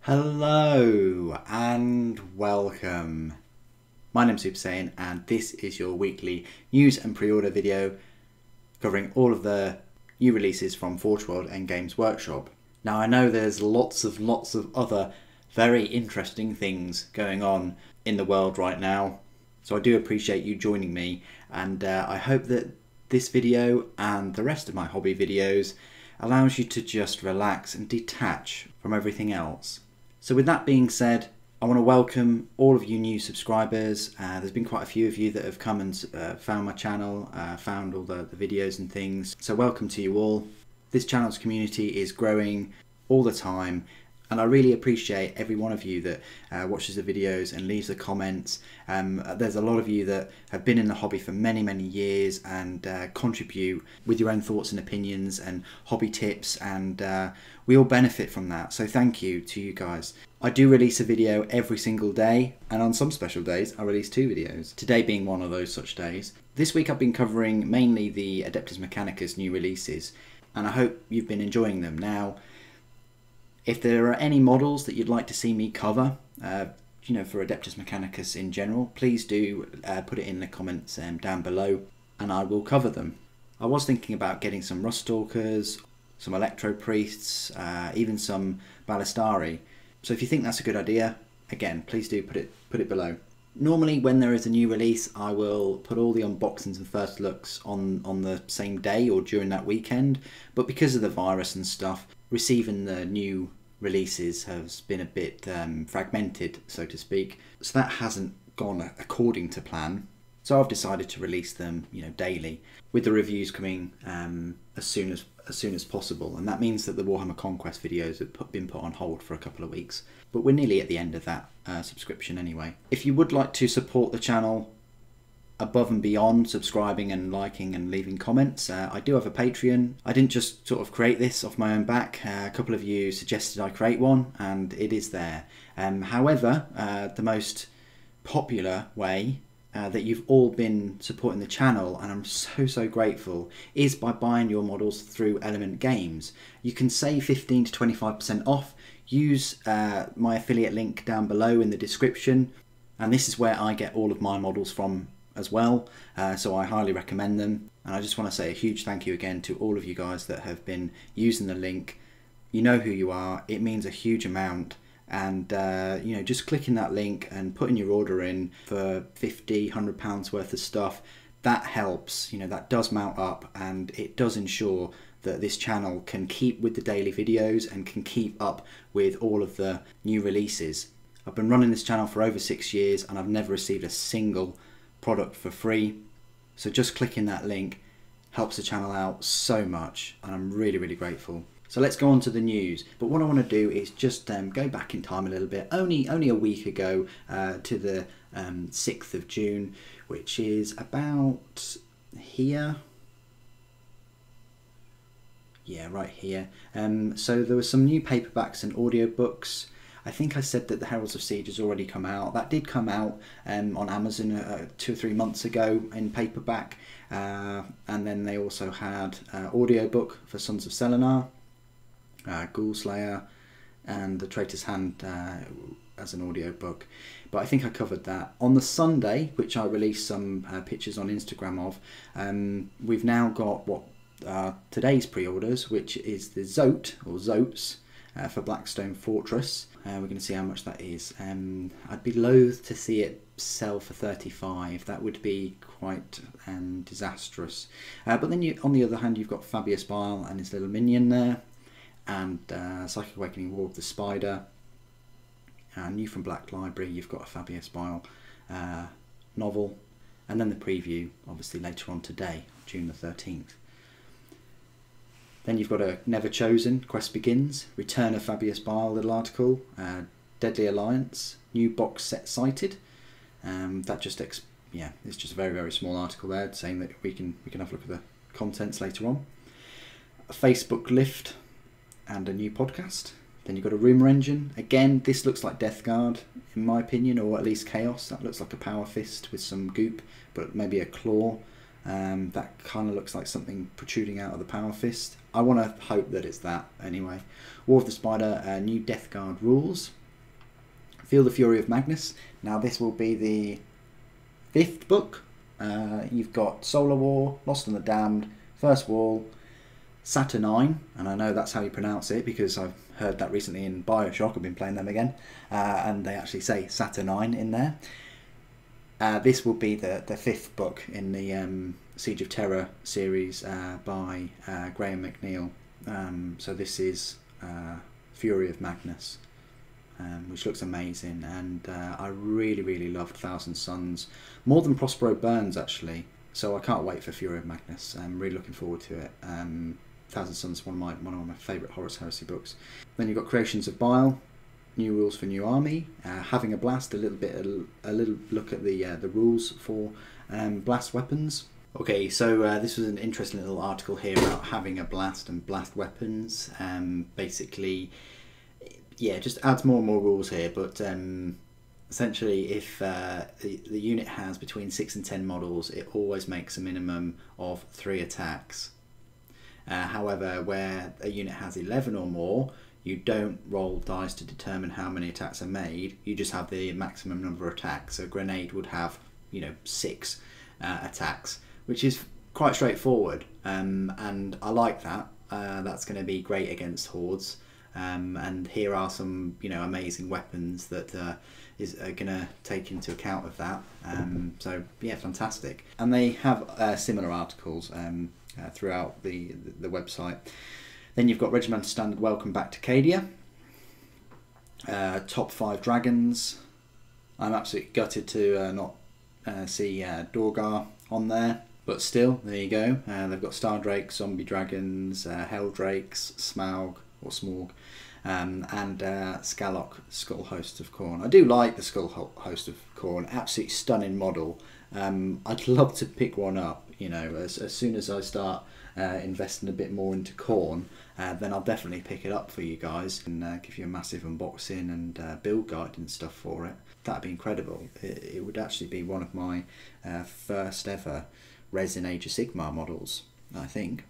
Hello and welcome. My name's Super Saiyan and this is your weekly news and pre-order video covering all of the new releases from Forge World and Games Workshop. Now I know there's lots of other very interesting things going on in the world right now, so I do appreciate you joining me, and I hope that this video and the rest of my hobby videos allows you to just relax and detach from everything else. So with that being said, I want to welcome all of you new subscribers. There's been quite a few of you that have come and found my channel, found all the videos and things. So welcome to you all. This channel's community is growing all the time, and I really appreciate every one of you that watches the videos and leaves the comments. There's a lot of you that have been in the hobby for many years and contribute with your own thoughts and opinions and hobby tips, and we all benefit from that. So thank you to you guys. I do release a video every single day, and on some special days I release 2 videos, today being one of those such days. This week I've been covering mainly the Adeptus Mechanicus new releases, and I hope you've been enjoying them. Now, if there are any models that you'd like to see me cover, you know, for Adeptus Mechanicus in general, please do put it in the comments down below and I will cover them. I was thinking about getting some Ruststalkers, some Electro Priests, even some Ballistari. So if you think that's a good idea, again, please do put it below. Normally when there is a new release, I will put all the unboxings and first looks on the same day or during that weekend, but because of the virus and stuff, receiving the new releases has been a bit fragmented, so to speak, so that hasn't gone according to plan. So I've decided to release them, you know, daily, with the reviews coming as soon as possible, and that means that the Warhammer Conquest videos have been put on hold for a couple of weeks, but we're nearly at the end of that subscription anyway. If you would like to support the channel above and beyond subscribing and liking and leaving comments, I do have a Patreon. I didn't just sort of create this off my own back. A couple of you suggested I create one, and it is there. However, the most popular way that you've all been supporting the channel, and I'm so grateful, is by buying your models through Element Games. You can save 15 to 25% off. Use my affiliate link down below in the description, and this is where I get all of my models from as well, so I highly recommend them. And I just want to say a huge thank you again to all of you guys that have been using the link. You know who you are, it means a huge amount, and you know, just clicking that link and putting your order in for £50–100 worth of stuff, that helps. You know, that does mount up, and it does ensure that this channel can keep with the daily videos and can keep up with all of the new releases. I've been running this channel for over 6 years and I've never received a single product for free, so just clicking that link helps the channel out so much, and I'm really grateful. So let's go on to the news, but what I want to do is just go back in time a little bit, only a week ago, to the 6th of June, which is about here. Yeah, right here. So there were some new paperbacks and audiobooks. I think I said that the Heralds of Siege has already come out. That did come out on Amazon 2 or 3 months ago in paperback, and then they also had audiobook for Sons of Selenar, Ghoulslayer, and The Traitor's Hand as an audiobook. But I think I covered that. On the Sunday, which I released some pictures on Instagram of, we've now got what today's pre-orders, which is the Zoat, or Zoats, for Blackstone Fortress. We're going to see how much that is. I'd be loath to see it sell for 35. That would be quite disastrous. But then on the other hand, you've got Fabius Bile and his little minion there, and Psychic Awakening War of the Spider. New from Black Library, you've got a Fabius Bile novel, and then the preview, obviously later on today, June the 13th. Then you've got a Never Chosen, Quest Begins, Return of Fabius Bile little article, Deadly Alliance, new box set cited. That just it's just a very small article there saying that we can have a look at the contents later on. A Facebook lift and a new podcast. Then you've got a Rumour Engine. Again, this looks like Death Guard in my opinion, or at least Chaos. That looks like a Power Fist with some goop, but maybe a claw. That kind of looks like something protruding out of the Power Fist. I want to hope that it's that anyway. War of the Spider, new Death Guard rules. Feel the Fury of Magnus. Now this will be the 5th book. You've got Solar War, Lost and the Damned, First Wall, Saturnine, and I know that's how you pronounce it because I've heard that recently in Bioshock. I've been playing them again, and they actually say Saturnine in there. This will be the 5th book in the Siege of Terror series by Graham McNeill. So this is Fury of Magnus, which looks amazing, and I really loved Thousand Suns more than Prospero Burns actually. So I can't wait for Fury of Magnus. I'm really looking forward to it. Thousand Suns is one of my favourite Horus Heresy books. Then you've got Creations of Bile, New Rules for New Army, Having a Blast, a little look at the rules for blast weapons. Okay, so this was an interesting little article here about having a blast and blast weapons. Basically, yeah, just adds more and more rules here, but essentially if the unit has between 6 and 10 models, it always makes a minimum of 3 attacks. However, where a unit has 11 or more, you don't roll dice to determine how many attacks are made, you just have the maximum number of attacks. So Grenade would have, 6 attacks, which is quite straightforward, and I like that. That's going to be great against hordes, and here are some amazing weapons that are going to take into account of that. So yeah, fantastic. And they have similar articles throughout the website. Then you've got Regimental Standard Welcome Back to Cadia, Top 5 Dragons. I'm absolutely gutted to not see Dorgar on there, but still, there you go. They've got Star Drakes, Zombie Dragons, Hell Drakes, Smaug or Smorg, and Skalok, Skull Host of Khorne. I do like the Skull Host of Khorne, absolutely stunning model. I'd love to pick one up, as soon as I start investing a bit more into Khorne, then I'll definitely pick it up for you guys and give you a massive unboxing and build guide and stuff for it. That'd be incredible. It would actually be one of my first ever Resin Age of Sigmar models, I think.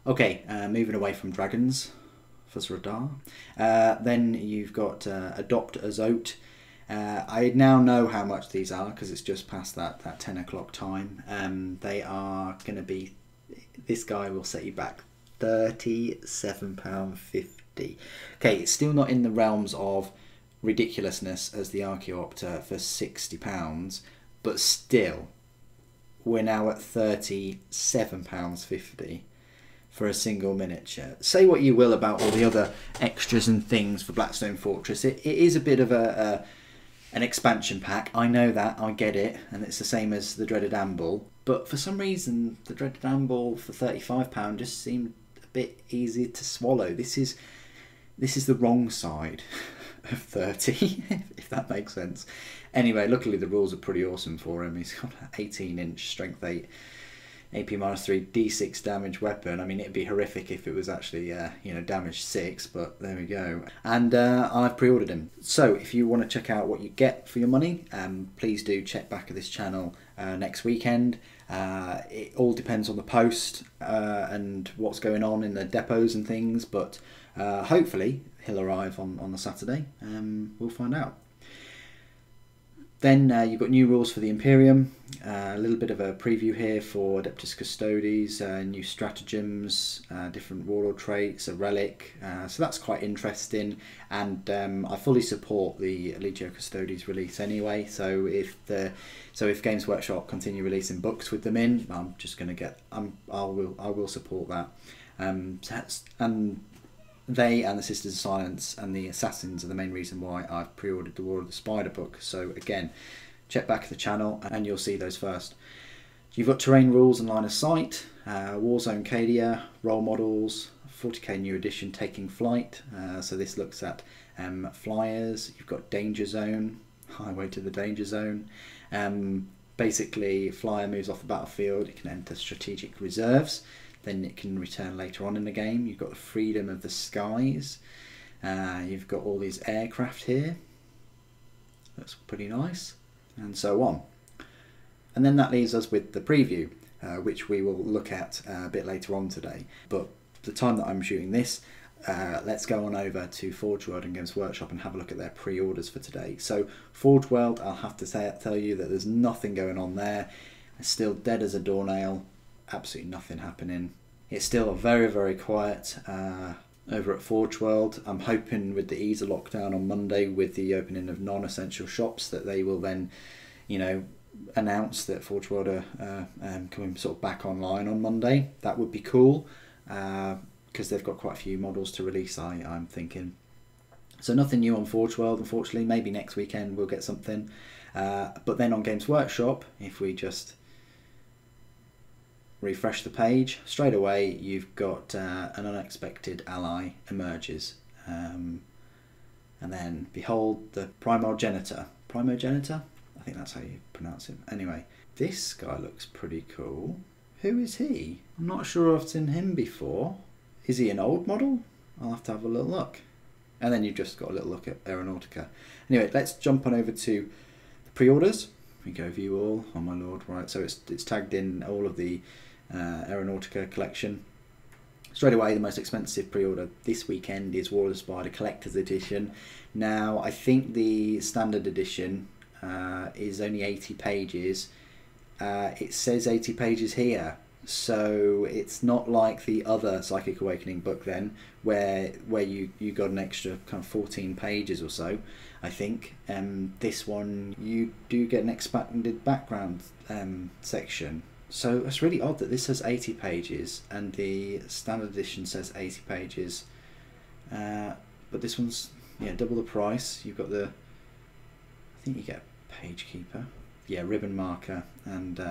Okay, moving away from dragons, Fuzzradar. Then you've got Adopt a Zoat. I now know how much these are because it's just past that 10 o'clock time. They are going to be, this guy will set you back £37.50. Okay, it's still not in the realms of ridiculousness as the Archaeopter for £60, but still, we're now at £37.50 for a single miniature. Say what you will about all the other extras and things for Blackstone Fortress. It is a bit of an expansion pack. I know that, I get it, and it's the same as the Dreaded Amble. But for some reason, the Dreaded Amble for £35 just seemed a bit easier to swallow. This is the wrong side of 30, if that makes sense. Anyway, luckily the rules are pretty awesome for him. He's got an 18-inch strength 8, AP-3, D6 damage weapon. I mean, it'd be horrific if it was actually, damage 6, but there we go. And I've pre-ordered him. So if you want to check out what you get for your money, please do check back at this channel next weekend. It all depends on the post and what's going on in the depots and things, but hopefully he'll arrive on the Saturday. We'll find out. Then you've got new rules for the Imperium, a little bit of a preview here for Adeptus Custodes, new stratagems, different warlord traits, a relic, so that's quite interesting, and I fully support the Legio Custodes release anyway. So if Games Workshop continue releasing books with them in, I'm just going to get, I will support that, and they and the Sisters of Silence and the Assassins are the main reason why I've pre-ordered the War of the Spider book. So again, check back the channel and you'll see those first. You've got terrain rules and line of sight, Warzone Cadia, role models, 40k new edition Taking Flight. So this looks at flyers. You've got Danger Zone, Highway to the Danger Zone. Basically, flyer moves off the battlefield, it can enter strategic reserves. Then it can return later on in the game. You've got the Freedom of the Skies. You've got all these aircraft here. That's pretty nice. And so on. And then that leaves us with the preview, which we will look at a bit later on today. But the time that I'm shooting this, let's go on over to Forge World and Games Workshop and have a look at their pre-orders for today. So Forge World, I'll have to tell you that there's nothing going on there. It's still dead as a doornail, absolutely nothing happening. It's still very, very quiet over at Forge World. I'm hoping with the ease of lockdown on Monday, with the opening of non-essential shops, that they will then, you know, announce that Forge World are coming sort of back online on Monday. That would be cool, because they've got quite a few models to release, I'm thinking. So nothing new on Forge World, unfortunately. Maybe next weekend we'll get something. But then on Games Workshop, if we just refresh the page, straight away you've got an unexpected ally emerges. And then behold the Primogenitor. Primogenitor? I think that's how you pronounce him. Anyway, this guy looks pretty cool. Who is he? I'm not sure I've seen him before. Is he an old model? I'll have to have a little look. And then you've just got a little look at Aeronautica. Anyway, let's jump on over to the pre-orders. We go view all. Oh my lord, right. So it's tagged in all of the Aeronautica collection. Straight away, the most expensive pre-order this weekend is War of the Spider Collector's Edition. Now, I think the standard edition is only 80 pages. It says 80 pages here, so it's not like the other Psychic Awakening book then, where you got an extra kind of 14 pages or so, I think. This one, you do get an expanded background section. So it's really odd that this says 80 pages and the standard edition says 80 pages. But this one's, yeah, double the price. You've got the, I think you get page keeper, yeah, ribbon marker and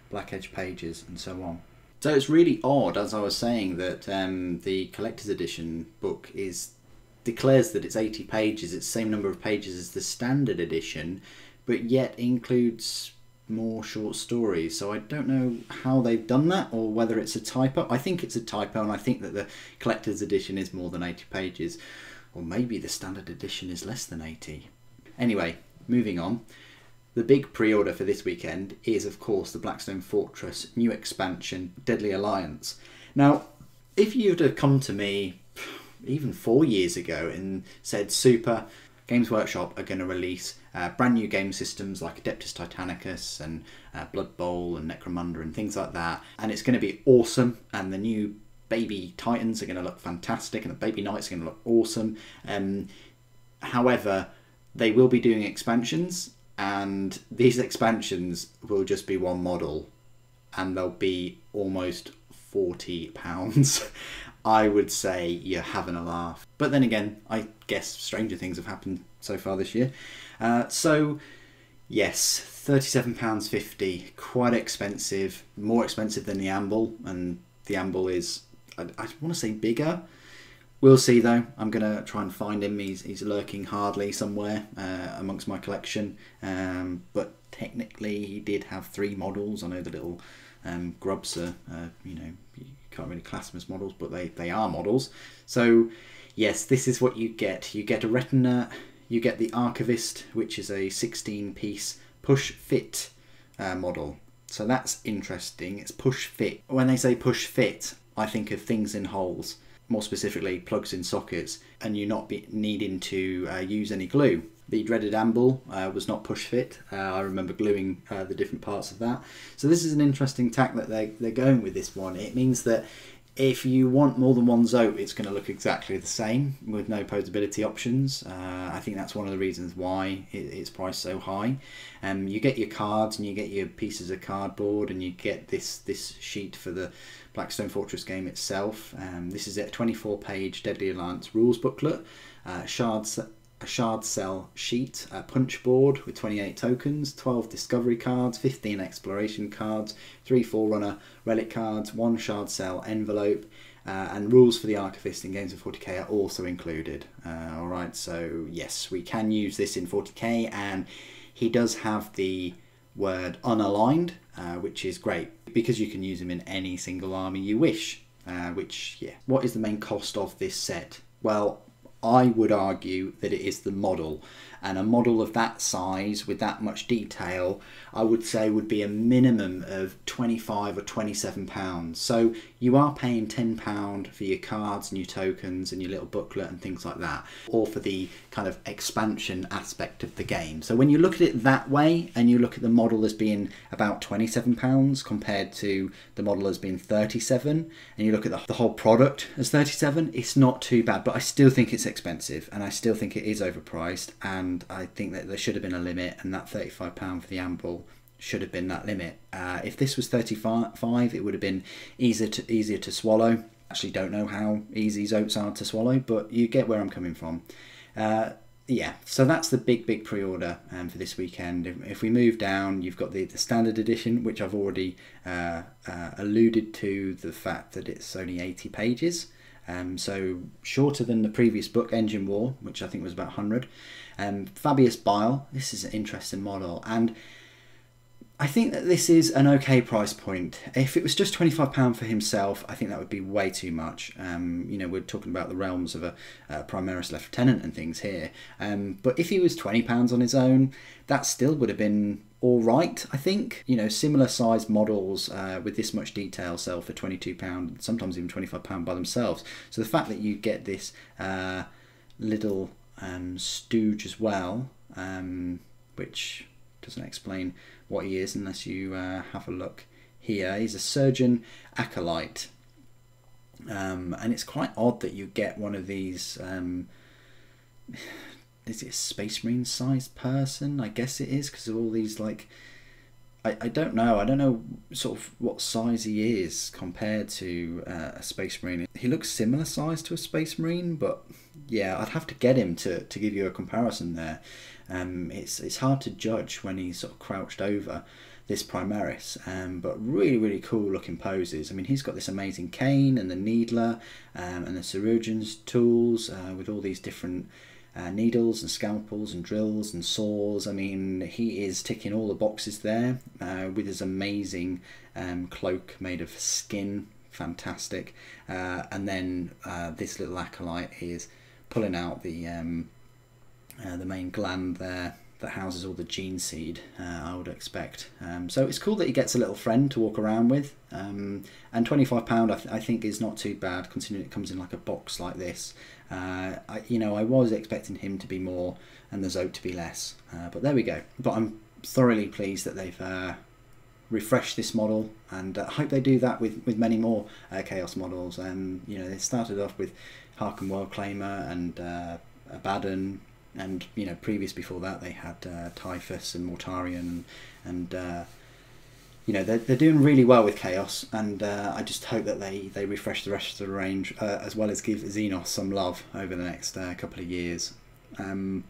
black edge pages and so on. So it's really odd, as I was saying, that the collector's edition book declares that it's 80 pages. It's the same number of pages as the standard edition, but yet includes more short stories. So I don't know how they've done that, or whether it's a typo. I think it's a typo, and I think that the collector's edition is more than 80 pages, or maybe the standard edition is less than 80. Anyway, moving on. The big pre-order for this weekend is, of course, the Blackstone Fortress new expansion, Deadly Alliance. Now, if you'd have come to me even 4 years ago and said, Super, Games Workshop are going to release brand new game systems like Adeptus Titanicus and Blood Bowl and Necromunda and things like that, and it's going to be awesome, and the new baby Titans are going to look fantastic, and the baby Knights are going to look awesome. However, they will be doing expansions, and these expansions will just be one model, and they'll be almost £40. I would say you're having a laugh. But then again, I guess stranger things have happened so far this year. So yes, £37.50, quite expensive, more expensive than the Amble, and the Amble is, I want to say, bigger. We'll see though. I'm going to try and find him. He's lurking hardly somewhere amongst my collection. But technically he did have 3 models. I know the little grubs are, you know, you can't really class them as models, but they are models. So yes, this is what you get. You get a Retina, you get the Archivist, which is a 16-piece push fit model. So that's interesting. It's push fit. When they say push fit, I think of things in holes, more specifically plugs in sockets, and you not be needing to use any glue. The dreaded Amble was not push fit. I remember gluing the different parts of that. So this is an interesting tack that they're going with this one. It means that if you want more than one Zoat, it's going to look exactly the same with no posability options. I think that's one of the reasons why it's priced so high. You get your cards and you get your pieces of cardboard, and you get this sheet for the Blackstone Fortress game itself. This is a 24-page Deadly Alliance rules booklet, a shard cell sheet, a punch board with 28 tokens, 12 discovery cards, 15 exploration cards, 3 Forerunner relic cards, 1 shard cell envelope, and rules for the Archivist in Games of 40k are also included. Alright, so yes, we can use this in 40k, and he does have the word unaligned, which is great because you can use him in any single army you wish. Which, yeah. What is the main cost of this set? Well, I would argue that it is the model, and a model of that size with that much detail, I would say would be a minimum of £25 or £27. So you are paying £10 for your cards and your tokens and your little booklet and things like that, or for the kind of expansion aspect of the game. So when you look at it that way, and you look at the model as being about £27 compared to the model as being £37, and you look at the whole product as £37, it's not too bad. But I still think it's expensive, and I still think it is overpriced, and I think that there should have been a limit, and that £35 for the Amble should have been that limit. If this was £35, it would have been easier to swallow. Actually don't know how easy Zoats are to swallow, but you get where I'm coming from. Yeah, so that's the big pre-order for this weekend. If we move down, you've got the standard edition, which I've already alluded to the fact that it's only 80 pages. So shorter than the previous book, Engine War, which I think was about 100. Fabius Bile, this is an interesting model, and I think that this is an okay price point. If it was just £25 for himself, I think that would be way too much. You know, we're talking about the realms of a Primaris Lieutenant and things here. But if he was £20 on his own, that still would have been all right, I think. You know, similar sized models with this much detail sell for £22, sometimes even £25 by themselves. So the fact that you get this little stooge as well, which doesn't explain what he is unless you have a look here. He's a surgeon acolyte, and it's quite odd that you get one of these. Is it a Space Marine sized person? I guess it is, because of all these, like, I don't know sort of what size he is compared to a Space Marine. He looks similar size to a Space Marine, but yeah, I'd have to get him to give you a comparison there. It's hard to judge when he's sort of crouched over this Primaris, but really cool looking poses. I mean, he's got this amazing cane and the needler and the surgeon's tools with all these different needles and scalpels and drills and saws. I mean, he is ticking all the boxes there with his amazing cloak made of skin. Fantastic. And then this little acolyte is pulling out the main gland there that houses all the gene seed, I would expect. So it's cool that he gets a little friend to walk around with, and £25 I think is not too bad, considering it comes in like a box like this. You know, I was expecting him to be more and the Zoat to be less, but there we go. But I'm thoroughly pleased that they've refresh this model, and I hope they do that with many more Chaos models. You know, they started off with Harken Worldclaimer and Abaddon, and you know, previous before that they had Typhus and Mortarion, and you know, they're doing really well with Chaos, and I just hope that they refresh the rest of the range, as well as give Xenos some love over the next couple of years. And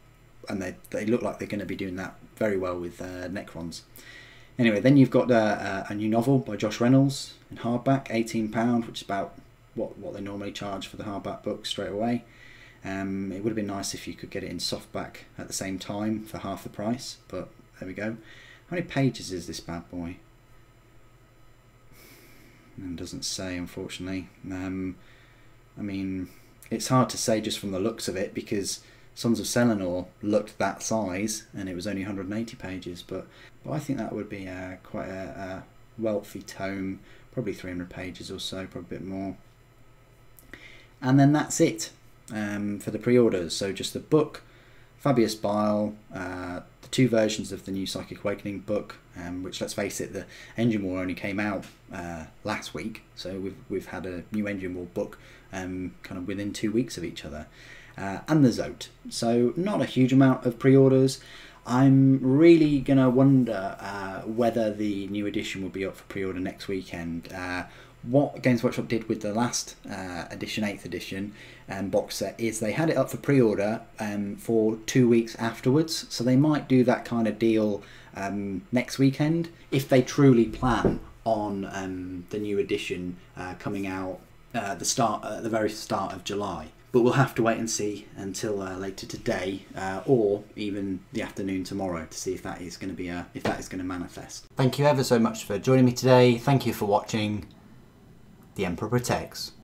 they look like they're going to be doing that very well with Necrons. Anyway, then you've got a new novel by Josh Reynolds in hardback, £18, which is about what they normally charge for the hardback books straight away. It would have been nice if you could get it in softback at the same time for half the price, but there we go. How many pages is this bad boy? It doesn't say, unfortunately. I mean, it's hard to say just from the looks of it, because Sons of Selenor looked that size and it was only 180 pages, but I think that would be quite a wealthy tome, probably 300 pages or so, probably a bit more. And then that's it for the pre-orders. So just the book, Fabius Bile, the two versions of the new Psychic Awakening book, which, let's face it, the Engine War only came out last week, so we've had a new Engine War book kind of within 2 weeks of each other. And the Zoat. So not a huge amount of pre-orders. I'm really going to wonder whether the new edition will be up for pre-order next weekend. What Games Workshop did with the last edition, 8th edition box set, is they had it up for pre-order for 2 weeks afterwards. So they might do that kind of deal next weekend, if they truly plan on the new edition coming out at the very start of July. But we'll have to wait and see until later today, or even the afternoon tomorrow, to see if that is going to manifest. Thank you ever so much for joining me today. Thank you for watching. The Emperor Protects.